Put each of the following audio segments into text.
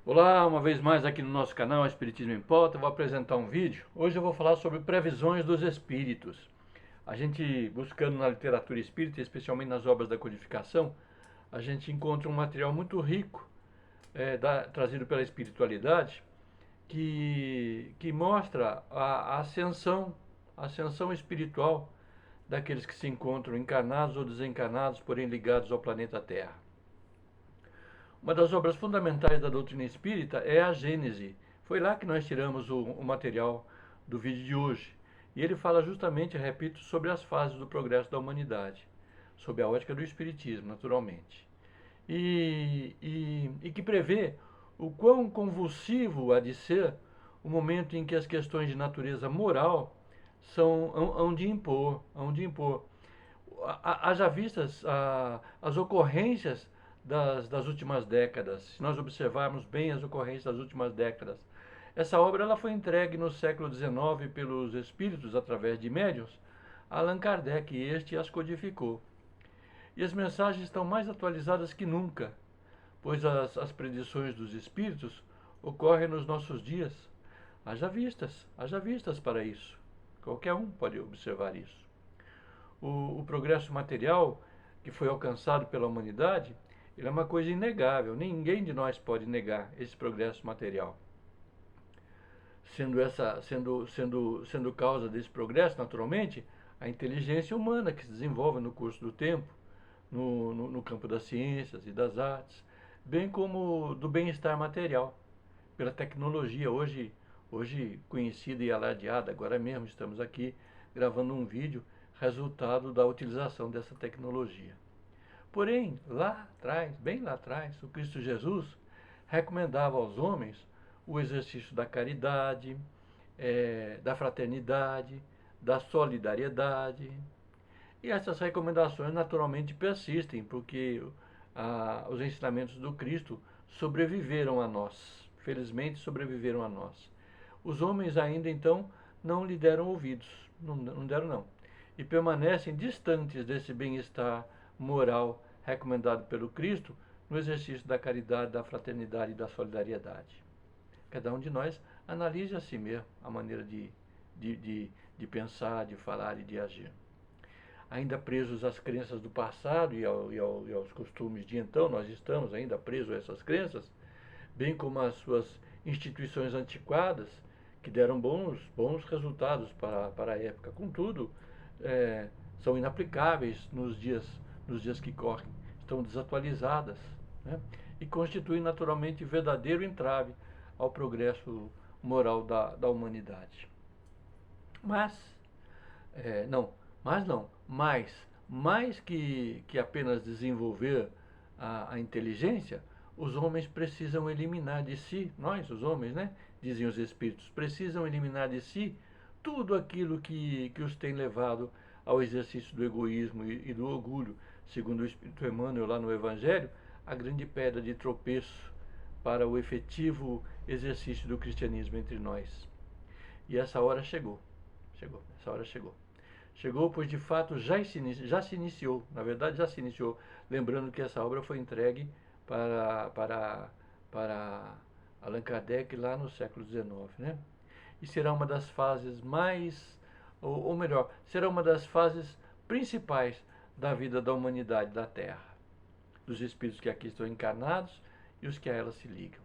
Olá, uma vez mais aqui no nosso canal Espiritismo em Pauta. Eu vou apresentar um vídeo. Hoje eu vou falar sobre previsões dos espíritos. A gente, buscando na literatura espírita, especialmente nas obras da codificação, a gente encontra um material muito rico, trazido pela espiritualidade, que mostra a ascensão espiritual daqueles que se encontram encarnados ou desencarnados, porém ligados ao planeta Terra. Uma das obras fundamentais da doutrina espírita é a Gênese. Foi lá que nós tiramos o material do vídeo de hoje. E ele fala justamente, repito, sobre as fases do progresso da humanidade, sob a ótica do Espiritismo, naturalmente. E que prevê o quão convulsivo há de ser o momento em que as questões de natureza moral hão de impor, haja vistas as ocorrências das últimas décadas, se nós observarmos bem as ocorrências das últimas décadas. Essa obra ela foi entregue no século XIX pelos espíritos através de médiuns a Allan Kardec, e este as codificou. E as mensagens estão mais atualizadas que nunca, pois as predições dos espíritos ocorrem nos nossos dias. Haja vistas para isso. Qualquer um pode observar isso. O progresso material que foi alcançado pela humanidade, ele é uma coisa inegável. Ninguém de nós pode negar esse progresso material. Sendo causa desse progresso, naturalmente, a inteligência humana que se desenvolve no curso do tempo, no campo das ciências e das artes, bem como do bem-estar material, pela tecnologia hoje conhecida e alardeada. Agora mesmo estamos aqui gravando um vídeo resultado da utilização dessa tecnologia. Porém, lá atrás, bem lá atrás, o Cristo Jesus recomendava aos homens o exercício da caridade, da fraternidade, da solidariedade. E essas recomendações naturalmente persistem, porque os ensinamentos do Cristo sobreviveram a nós. Felizmente sobreviveram a nós. Os homens ainda então não lhe deram ouvidos, não deram não. E permanecem distantes desse bem-estar moral recomendado pelo Cristo no exercício da caridade, da fraternidade e da solidariedade. Cada um de nós analise a si mesmo a maneira de pensar, de falar e de agir. Ainda presos às crenças do passado e aos costumes de então, nós estamos ainda presos a essas crenças, bem como às suas instituições antiquadas, que deram bons resultados para a época. Contudo, são inaplicáveis nos dias que correm, estão desatualizadas, né? E constituem naturalmente verdadeiro entrave ao progresso moral da humanidade. Mas, não, mas não, mais que apenas desenvolver a inteligência, os homens precisam eliminar de si, nós, os homens, né? Dizem os espíritos, precisam eliminar de si tudo aquilo que os tem levado ao exercício do egoísmo e do orgulho. Segundo o Espírito Emmanuel lá no Evangelho, a grande pedra de tropeço para o efetivo exercício do cristianismo entre nós. E essa hora chegou. Essa hora chegou. Chegou, pois de fato já se iniciou, na verdade já se iniciou, lembrando que essa obra foi entregue para Allan Kardec lá no século XIX, né? E será uma das fases ou melhor, será uma das fases principais da vida da humanidade da Terra, dos espíritos que aqui estão encarnados e os que a ela se ligam.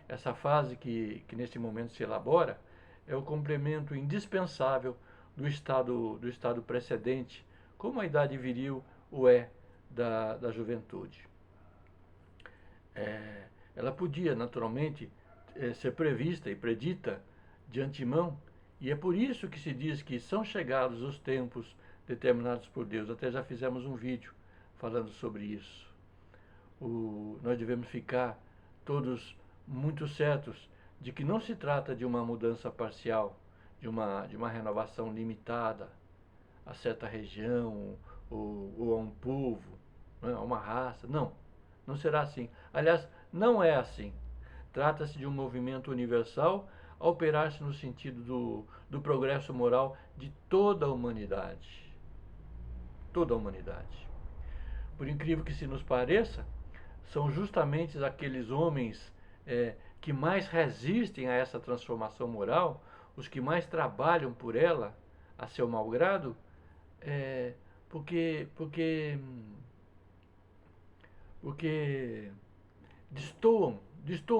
Essa fase que neste momento se elabora é o complemento indispensável do estado precedente, como a idade viril o é da juventude. Ela podia, naturalmente, ser prevista e predita de antemão, e é por isso que se diz que são chegados os tempos determinados por Deus. Até já fizemos um vídeo falando sobre isso. Nós devemos ficar todos muito certos de que não se trata de uma mudança parcial, de uma renovação limitada a certa região ou a um povo, né, a uma raça. Não, não será assim. Aliás, não é assim. Trata-se de um movimento universal a operar-se no sentido do progresso moral de toda a humanidade. Toda a humanidade. Por incrível que se nos pareça, são justamente aqueles homens que mais resistem a essa transformação moral, os que mais trabalham por ela, a seu malgrado, é, porque, porque, porque destoam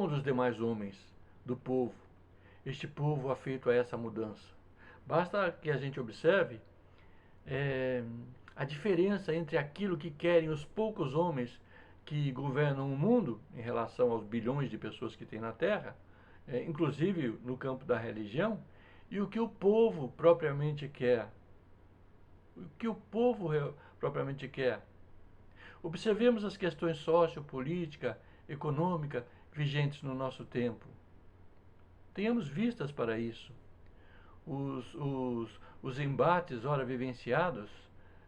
dos demais homens, do povo, este povo afeito a essa mudança. Basta que a gente observe é, a diferença entre aquilo que querem os poucos homens que governam o mundo, em relação aos bilhões de pessoas que tem na Terra, inclusive no campo da religião, e o que o povo propriamente quer. O que o povo propriamente quer. Observemos as questões sociopolítica, econômica vigentes no nosso tempo. Tenhamos vistas para isso. Os embates, ora vivenciados,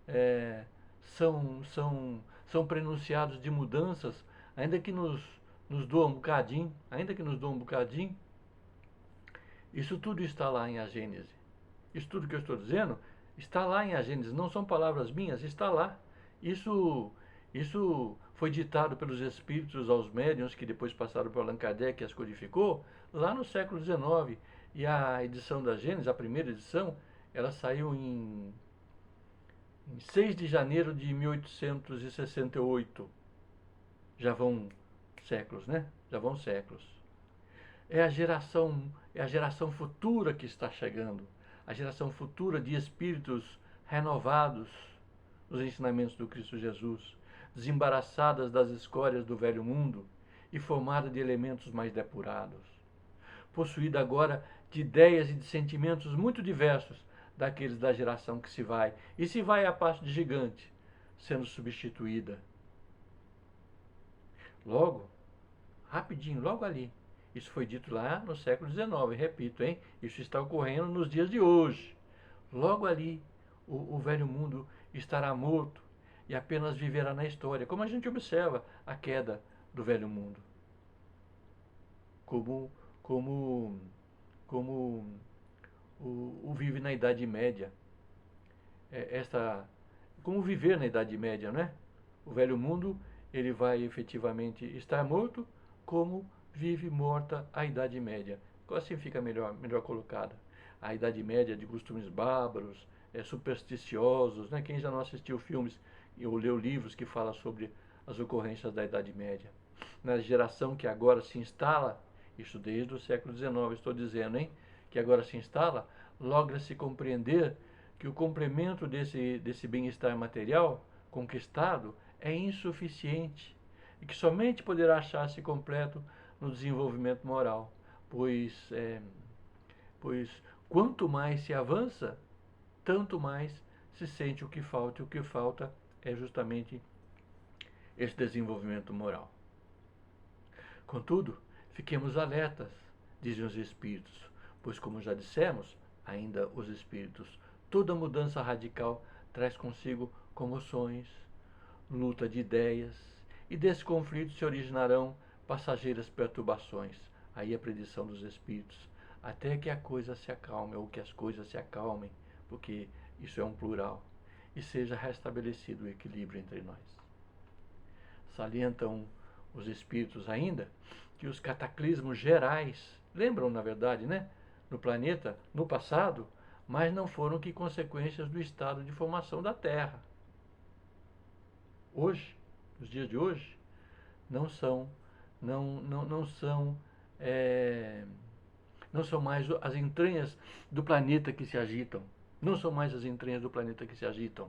é, são prenunciados de mudanças, ainda que nos doam um bocadinho, ainda que nos doam um bocadinho. Isso tudo está lá em A Gênese. Isso tudo que eu estou dizendo está lá em A Gênese, não são palavras minhas, está lá. Isso foi ditado pelos espíritos aos médiuns que depois passaram por Allan Kardec e as codificou, lá no século XIX. E a edição da Gênese, a primeira edição, ela saiu em 6 de janeiro de 1868. Já vão séculos, né? Já vão séculos. É a geração futura que está chegando, a geração futura de espíritos renovados nos ensinamentos do Cristo Jesus, desembaraçadas das escórias do velho mundo e formada de elementos mais depurados, possuída agora de ideias e de sentimentos muito diversos daqueles da geração que se vai, e se vai a passo de gigante, sendo substituída. Logo, rapidinho, logo ali. Isso foi dito lá no século XIX, repito, hein? Isso está ocorrendo nos dias de hoje. Logo ali, o velho mundo estará morto e apenas viverá na história, como a gente observa a queda do velho mundo. Como o vive na Idade Média. Como viver na Idade Média, não é? O velho mundo, ele vai efetivamente estar morto, como vive morta a Idade Média. Assim fica melhor colocada. A Idade Média de costumes bárbaros, supersticiosos, né? Quem já não assistiu filmes ou leu livros que falam sobre as ocorrências da Idade Média. Na geração que agora se instala, isso desde o século XIX, estou dizendo, hein? Que agora se instala, logra-se compreender que o complemento desse bem-estar material conquistado é insuficiente e que somente poderá achar-se completo no desenvolvimento moral, pois quanto mais se avança, tanto mais se sente o que falta, e o que falta é justamente esse desenvolvimento moral. Contudo, fiquemos alertas, dizem os espíritos, pois, como já dissemos, ainda os espíritos, toda mudança radical traz consigo comoções, luta de ideias, e desse conflito se originarão passageiras perturbações, aí a predição dos espíritos, até que a coisa se acalme, ou que as coisas se acalmem, porque isso é um plural, e seja restabelecido o equilíbrio entre nós. Salientam os espíritos ainda que os cataclismos gerais, lembram na verdade, né, no planeta, no passado, mas não foram que consequências do estado de formação da Terra. Hoje, nos dias de hoje, não são mais as entranhas do planeta que se agitam. Não são mais as entranhas do planeta que se agitam.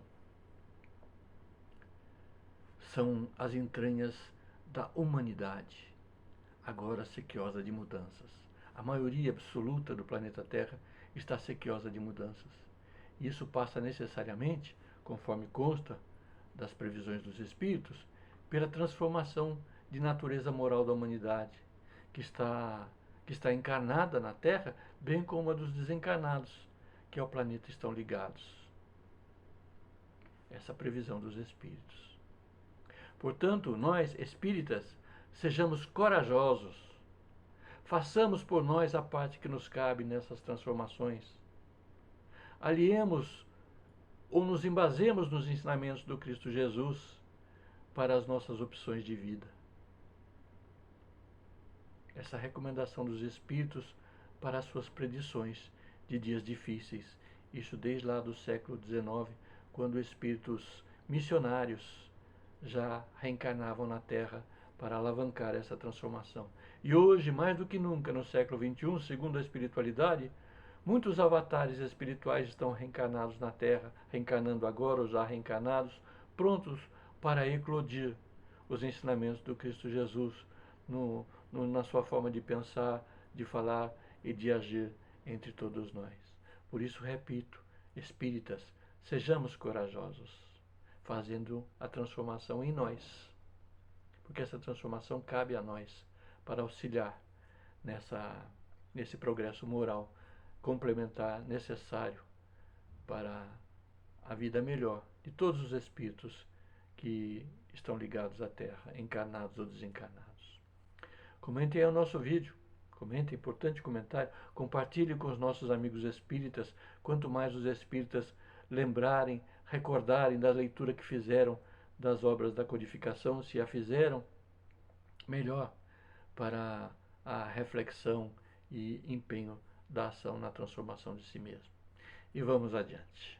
São as entranhas da humanidade, agora sequiosa de mudanças. A maioria absoluta do planeta Terra está sequiosa de mudanças. E isso passa necessariamente, conforme consta das previsões dos espíritos, pela transformação de natureza moral da humanidade, que está encarnada na Terra, bem como a dos desencarnados, que ao planeta estão ligados. Essa previsão dos espíritos. Portanto, nós, espíritas, sejamos corajosos. Façamos por nós a parte que nos cabe nessas transformações. Aliemos ou nos embasemos nos ensinamentos do Cristo Jesus para as nossas opções de vida. essa recomendação dos espíritos para as suas predições de dias difíceis. Isso desde lá do século XIX, quando espíritos missionários já reencarnavam na Terra para alavancar essa transformação. E hoje, mais do que nunca, no século XXI, segundo a espiritualidade, muitos avatares espirituais estão reencarnados na Terra, reencarnando agora ou já reencarnados, prontos para eclodir os ensinamentos do Cristo Jesus na sua forma de pensar, de falar e de agir entre todos nós. Por isso, repito, espíritas, sejamos corajosos, fazendo a transformação em nós, porque essa transformação cabe a nós para auxiliar nesse progresso moral complementar necessário para a vida melhor de todos os espíritos que estão ligados à Terra, encarnados ou desencarnados. Comentem aí o nosso vídeo, comentem, importante comentário, compartilhem com os nossos amigos espíritas. Quanto mais os espíritas lembrarem, recordarem da leitura que fizeram das obras da codificação, se a fizeram, melhor para a reflexão e empenho da ação na transformação de si mesmo. E vamos adiante.